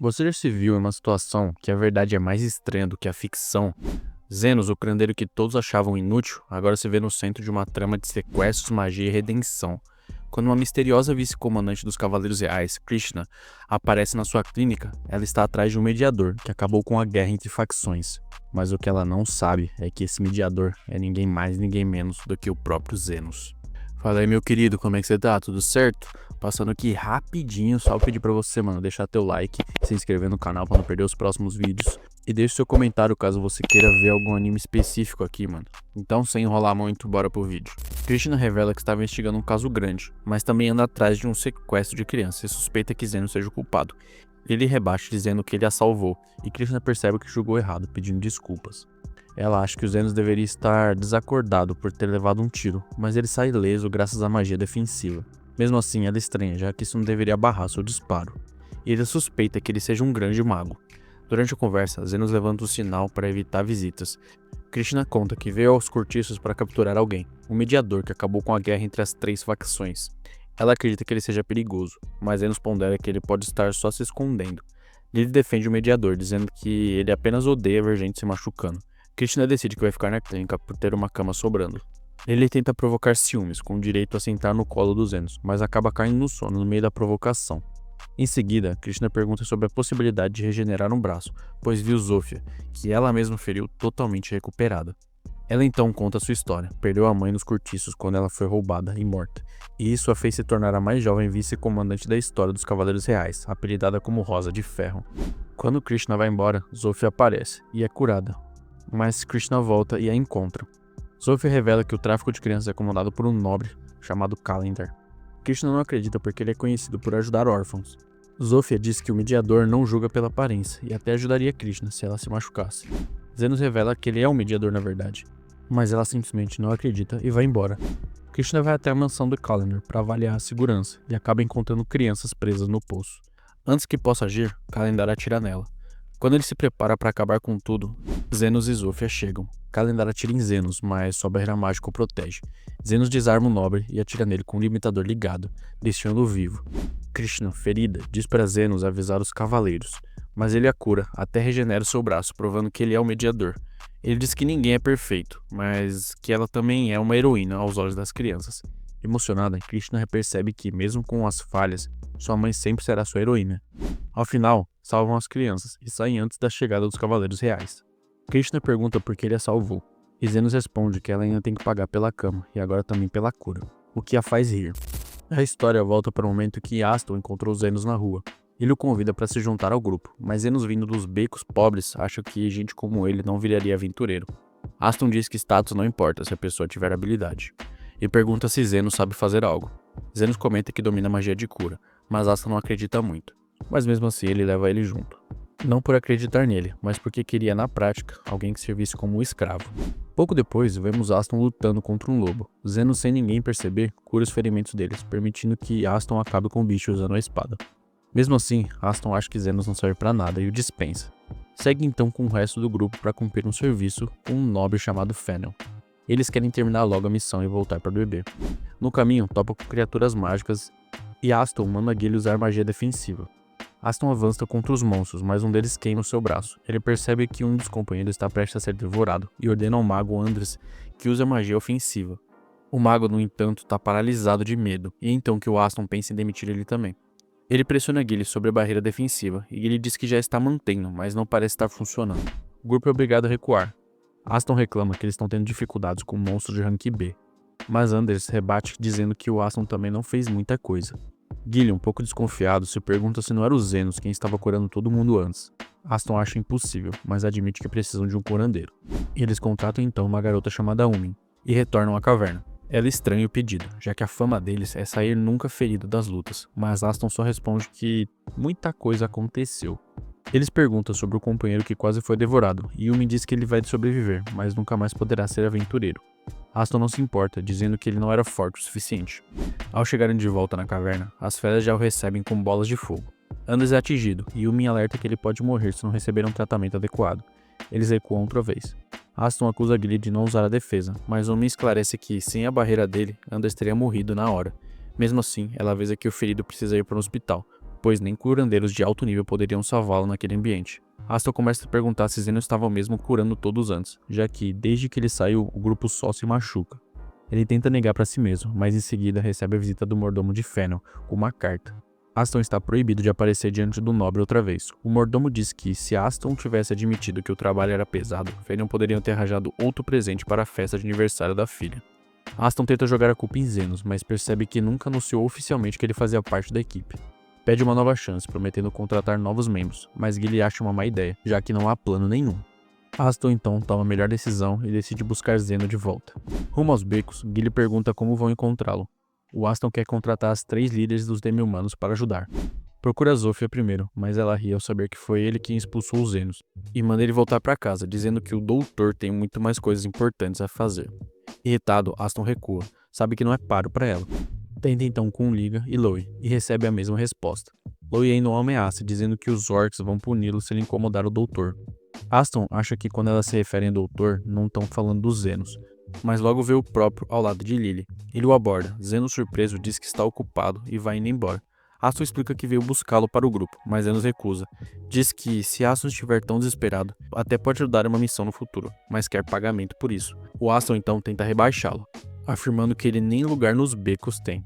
Você já se viu em uma situação que a verdade é mais estranha do que a ficção? Zenos, o curandeiro que todos achavam inútil, agora se vê no centro de uma trama de sequestros, magia e redenção. Quando uma misteriosa vice-comandante dos Cavaleiros Reais, Krishna, aparece na sua clínica, ela está atrás de um mediador que acabou com a guerra entre facções. Mas o que ela não sabe é que esse mediador é ninguém mais, ninguém menos do que o próprio Zenos. Fala aí, meu querido, como é que você tá? Tudo certo? Passando aqui rapidinho, só pedir pra você, mano, deixar teu like, se inscrever no canal pra não perder os próximos vídeos e deixe seu comentário caso você queira ver algum anime específico aqui, mano. Então, sem enrolar muito, bora pro vídeo. Krishna revela que está investigando um caso grande, mas também anda atrás de um sequestro de criança e suspeita que Zeno seja o culpado. Ele rebate dizendo que ele a salvou, e Krishna percebe que julgou errado, pedindo desculpas. Ela acha que o Zenos deveria estar desacordado por ter levado um tiro, mas ele sai ileso graças à magia defensiva. Mesmo assim, ela estranha, já que isso não deveria barrar seu disparo. E ele suspeita que ele seja um grande mago. Durante a conversa, Zenos levanta o sinal para evitar visitas. Krishna conta que veio aos cortiços para capturar alguém, um mediador que acabou com a guerra entre as três facções. Ela acredita que ele seja perigoso, mas Zenos pondera que ele pode estar só se escondendo. Ele defende o mediador, dizendo que ele apenas odeia ver gente se machucando. Krishna decide que vai ficar na clínica por ter uma cama sobrando. Ele tenta provocar ciúmes, com direito a sentar no colo dos Zenos, mas acaba caindo no sono no meio da provocação. Em seguida, Krishna pergunta sobre a possibilidade de regenerar um braço, pois viu Zofia, que ela mesma feriu, totalmente recuperada. Ela então conta sua história, perdeu a mãe nos cortiços quando ela foi roubada e morta, e isso a fez se tornar a mais jovem vice-comandante da história dos Cavaleiros Reais, apelidada como Rosa de Ferro. Quando Krishna vai embora, Zofia aparece, e é curada. Mas Krishna volta e a encontra. Zofia revela que o tráfico de crianças é comandado por um nobre chamado Kalendar. Krishna não acredita porque ele é conhecido por ajudar órfãos. Zofia diz que o mediador não julga pela aparência e até ajudaria Krishna se ela se machucasse. Zenos revela que ele é o mediador na verdade, mas ela simplesmente não acredita e vai embora. Krishna vai até a mansão do Kalendar para avaliar a segurança e acaba encontrando crianças presas no poço. Antes que possa agir, Kalendar atira nela. Quando ele se prepara para acabar com tudo, Zenos e Zofia chegam. Kalendar atira em Zenos, mas sua barreira mágica o protege. Zenos desarma o nobre e atira nele com o limitador ligado, deixando-o vivo. Krishna, ferida, diz para Zenos avisar os cavaleiros, mas ele a cura, até regenera o seu braço, provando que ele é o mediador. Ele diz que ninguém é perfeito, mas que ela também é uma heroína aos olhos das crianças. Emocionada, Krishna percebe que, mesmo com as falhas, sua mãe sempre será sua heroína. Ao final, salvam as crianças e saem antes da chegada dos Cavaleiros Reais. Krishna pergunta por que ele a salvou, e Zenos responde que ela ainda tem que pagar pela cama e agora também pela cura, o que a faz rir. A história volta para o momento que Aston encontrou Zenos na rua. Ele o convida para se juntar ao grupo, mas Zenos, vindo dos becos pobres, acha que gente como ele não viraria aventureiro. Aston diz que status não importa se a pessoa tiver habilidade, e pergunta se Zenos sabe fazer algo. Zenos comenta que domina magia de cura, mas Aston não acredita muito, mas mesmo assim ele leva ele junto. Não por acreditar nele, mas porque queria na prática alguém que servisse como um escravo. Pouco depois, vemos Aston lutando contra um lobo. Zenos, sem ninguém perceber, cura os ferimentos deles, permitindo que Aston acabe com o bicho usando a espada. Mesmo assim, Aston acha que Zenos não serve pra nada e o dispensa. Segue então com o resto do grupo para cumprir um serviço com um nobre chamado Fennel. Eles querem terminar logo a missão e voltar para beber. No caminho, topa com criaturas mágicas e Aston manda Guile usar magia defensiva. Aston avança contra os monstros, mas um deles queima o seu braço. Ele percebe que um dos companheiros está prestes a ser devorado e ordena ao mago Andres que use a magia ofensiva. O mago, no entanto, está paralisado de medo, e é então que o Aston pensa em demitir ele também. Ele pressiona Guile sobre a barreira defensiva, e Guile diz que já está mantendo, mas não parece estar funcionando. O grupo é obrigado a recuar. Aston reclama que eles estão tendo dificuldades com monstros de rank B, mas Anders rebate dizendo que o Aston também não fez muita coisa. Guile, um pouco desconfiado, se pergunta se não era o Zenos quem estava curando todo mundo antes. Aston acha impossível, mas admite que precisam de um curandeiro. Eles contratam então uma garota chamada Umin e retornam à caverna. Ela estranha o pedido, já que a fama deles é sair nunca ferido das lutas, mas Aston só responde que muita coisa aconteceu. Eles perguntam sobre o companheiro que quase foi devorado, e Umin diz que ele vai sobreviver, mas nunca mais poderá ser aventureiro. Aston não se importa, dizendo que ele não era forte o suficiente. Ao chegarem de volta na caverna, as feras já o recebem com bolas de fogo. Anders é atingido, e Umin alerta que ele pode morrer se não receber um tratamento adequado. Eles recuam outra vez. Aston acusa Guile de não usar a defesa, mas Umin esclarece que, sem a barreira dele, Anders teria morrido na hora. Mesmo assim, ela avisa que o ferido precisa ir para um hospital, pois nem curandeiros de alto nível poderiam salvá-lo naquele ambiente. Aston começa a perguntar se Zenos estava mesmo curando todos antes, já que, desde que ele saiu, o grupo só se machuca. Ele tenta negar para si mesmo, mas em seguida recebe a visita do mordomo de Fennel, com uma carta. Aston está proibido de aparecer diante do nobre outra vez. O mordomo diz que, se Aston tivesse admitido que o trabalho era pesado, Fennel poderia ter arranjado outro presente para a festa de aniversário da filha. Aston tenta jogar a culpa em Zenos, mas percebe que nunca anunciou oficialmente que ele fazia parte da equipe. Pede uma nova chance, prometendo contratar novos membros, mas Gilly acha uma má ideia, já que não há plano nenhum. Aston então toma a melhor decisão e decide buscar Zeno de volta. Rumo aos becos, Gilly pergunta como vão encontrá-lo. O Aston quer contratar as 3 líderes dos demi-humanos para ajudar. Procura Zofia primeiro, mas ela ri ao saber que foi ele quem expulsou os Zenos, e manda ele voltar para casa, dizendo que o doutor tem muito mais coisas importantes a fazer. Irritado, Aston recua, sabe que não é páreo para ela. Tenta então com Liga e Loie, e recebe a mesma resposta. Loie ainda o ameaça, dizendo que os orcs vão puni-lo se ele incomodar o doutor. Aston acha que quando elas se referem ao doutor, não estão falando dos Zenos, mas logo vê o próprio ao lado de Lily. Ele o aborda. Zenos, surpreso, diz que está ocupado e vai indo embora. Aston explica que veio buscá-lo para o grupo, mas Zenos recusa. Diz que, se Aston estiver tão desesperado, até pode ajudar em uma missão no futuro, mas quer pagamento por isso. O Aston então tenta rebaixá-lo, afirmando que ele nem lugar nos becos tem,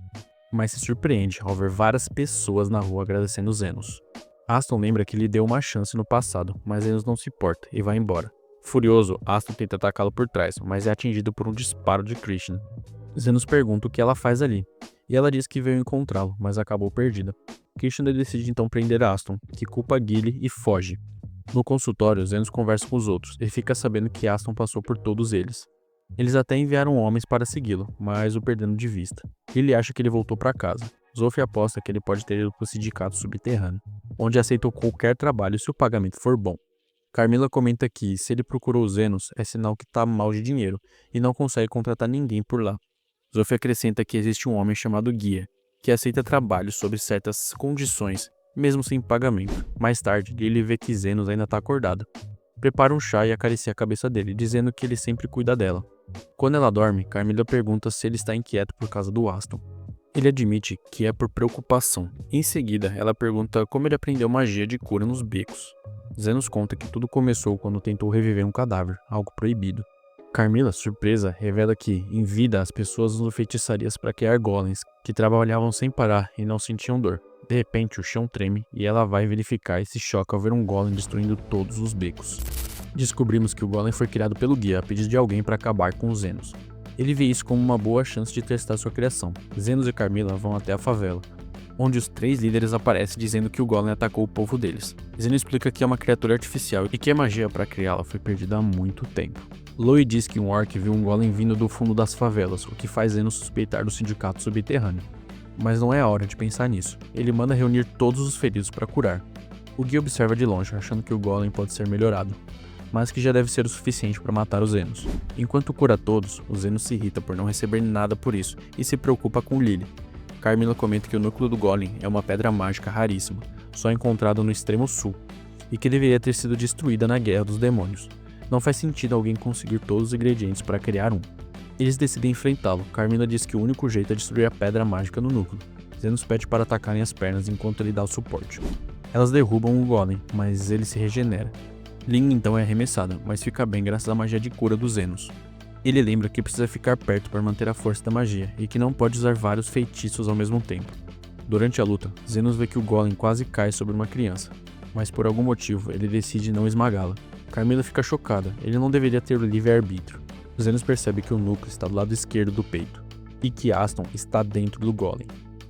mas se surpreende ao ver várias pessoas na rua agradecendo Zenos. Aston lembra que lhe deu uma chance no passado, mas Zenos não se importa e vai embora. Furioso, Aston tenta atacá-lo por trás, mas é atingido por um disparo de Christian. Zenos pergunta o que ela faz ali, e ela diz que veio encontrá-lo, mas acabou perdida. Christian decide então prender Aston, que culpa Gilly e foge. No consultório, Zenos conversa com os outros e fica sabendo que Aston passou por todos eles. Eles até enviaram homens para segui-lo, mas o perdendo de vista. Ele acha que ele voltou para casa. Zofia aposta que ele pode ter ido para o sindicato subterrâneo, onde aceitou qualquer trabalho se o pagamento for bom. Carmilla comenta que, se ele procurou os Zenos, é sinal que tá mal de dinheiro e não consegue contratar ninguém por lá. Zofia acrescenta que existe um homem chamado Guia, que aceita trabalho sob certas condições, mesmo sem pagamento. Mais tarde, ele vê que Zenos ainda tá acordado. Prepara um chá e acaricia a cabeça dele, dizendo que ele sempre cuida dela. Quando ela dorme, Carmilla pergunta se ele está inquieto por causa do Aston. Ele admite que é por preocupação. Em seguida, ela pergunta como ele aprendeu magia de cura nos becos. Zenos conta que tudo começou quando tentou reviver um cadáver, algo proibido. Carmilla, surpresa, revela que, em vida, as pessoas usam feitiçarias para criar golems, que trabalhavam sem parar e não sentiam dor. De repente, o chão treme e ela vai verificar e se choca ao ver um golem destruindo todos os becos. Descobrimos que o golem foi criado pelo Guia a pedido de alguém para acabar com os Zenos. Ele vê isso como uma boa chance de testar sua criação. Zenos e Carmilla vão até a favela, onde os 3 líderes aparecem dizendo que o golem atacou o povo deles. Zenos explica que é uma criatura artificial e que a magia para criá-la foi perdida há muito tempo. Loie diz que um orc viu um golem vindo do fundo das favelas, o que faz Zenos suspeitar do sindicato subterrâneo. Mas não é a hora de pensar nisso. Ele manda reunir todos os feridos para curar. O Guia observa de longe, achando que o golem pode ser melhorado, mas que já deve ser o suficiente para matar os Zenos. Enquanto cura todos, o Zenos se irrita por não receber nada por isso e se preocupa com Lily. Carmilla comenta que o núcleo do golem é uma pedra mágica raríssima, só encontrada no extremo sul, e que deveria ter sido destruída na Guerra dos Demônios. Não faz sentido alguém conseguir todos os ingredientes para criar um. Eles decidem enfrentá-lo. Carmilla diz que o único jeito é destruir a pedra mágica no núcleo. Zenos pede para atacarem as pernas enquanto ele dá o suporte. Elas derrubam o golem, mas ele se regenera. Ling então é arremessada, mas fica bem graças à magia de cura dos Zenos. Ele lembra que precisa ficar perto para manter a força da magia e que não pode usar vários feitiços ao mesmo tempo. Durante a luta, Zenos vê que o golem quase cai sobre uma criança, mas por algum motivo ele decide não esmagá-la. Carmilla fica chocada, ele não deveria ter o livre-arbítrio. Zenos percebe que o núcleo está do lado esquerdo do peito e que Aston está dentro do golem.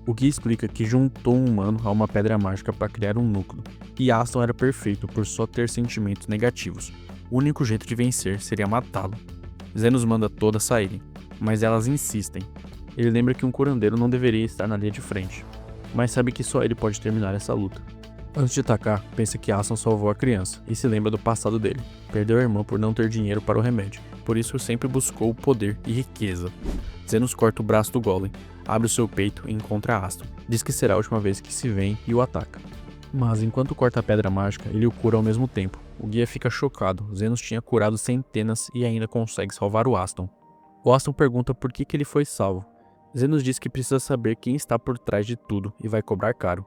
O que explica que juntou um humano a uma pedra mágica para criar um núcleo, e Aston era perfeito por só ter sentimentos negativos. O único jeito de vencer seria matá-lo. Zenos manda todas saírem, mas elas insistem. Ele lembra que um curandeiro não deveria estar na linha de frente, mas sabe que só ele pode terminar essa luta. Antes de atacar, pensa que Aston salvou a criança e se lembra do passado dele. Perdeu a irmã por não ter dinheiro para o remédio, por isso sempre buscou poder e riqueza. Zenos corta o braço do golem, abre o seu peito e encontra Aston. Diz que será a última vez que se vêem e o ataca. Mas enquanto corta a pedra mágica, ele o cura ao mesmo tempo. O guia fica chocado. Zenos tinha curado centenas e ainda consegue salvar o Aston. O Aston pergunta por que ele foi salvo. Zenos diz que precisa saber quem está por trás de tudo e vai cobrar caro.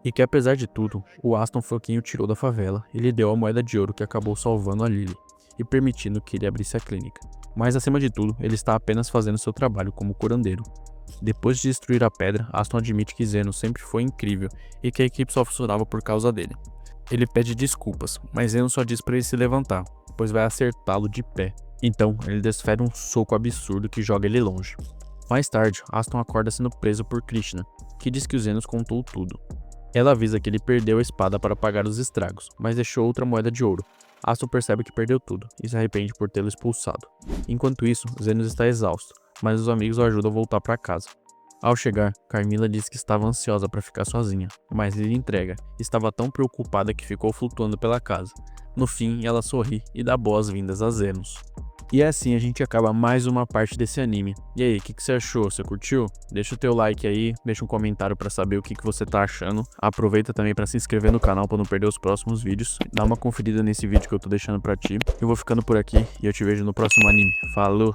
E que apesar de tudo, o Aston foi quem o tirou da favela e lhe deu a moeda de ouro que acabou salvando a Lily e permitindo que ele abrisse a clínica. Mas acima de tudo, ele está apenas fazendo seu trabalho como curandeiro. Depois de destruir a pedra, Aston admite que Zenos sempre foi incrível e que a equipe só funcionava por causa dele. Ele pede desculpas, mas Zenos só diz para ele se levantar, pois vai acertá-lo de pé. Então, ele desfere um soco absurdo que joga ele longe. Mais tarde, Aston acorda sendo preso por Krishna, que diz que o Zenos contou tudo. Ela avisa que ele perdeu a espada para pagar os estragos, mas deixou outra moeda de ouro. Aston percebe que perdeu tudo e se arrepende por tê-lo expulsado. Enquanto isso, Zenos está exausto, mas os amigos o ajudam a voltar para casa. Ao chegar, Carmilla diz que estava ansiosa para ficar sozinha, mas ele entrega. Estava tão preocupada que ficou flutuando pela casa. No fim, ela sorri e dá boas-vindas a Zenos. E assim a gente acaba mais uma parte desse anime. E aí, o que você achou? Você curtiu? Deixa o teu like aí, deixa um comentário pra saber o que você tá achando. Aproveita também pra se inscrever no canal pra não perder os próximos vídeos. Dá uma conferida nesse vídeo que eu tô deixando pra ti. Eu vou ficando por aqui e eu te vejo no próximo anime. Falou!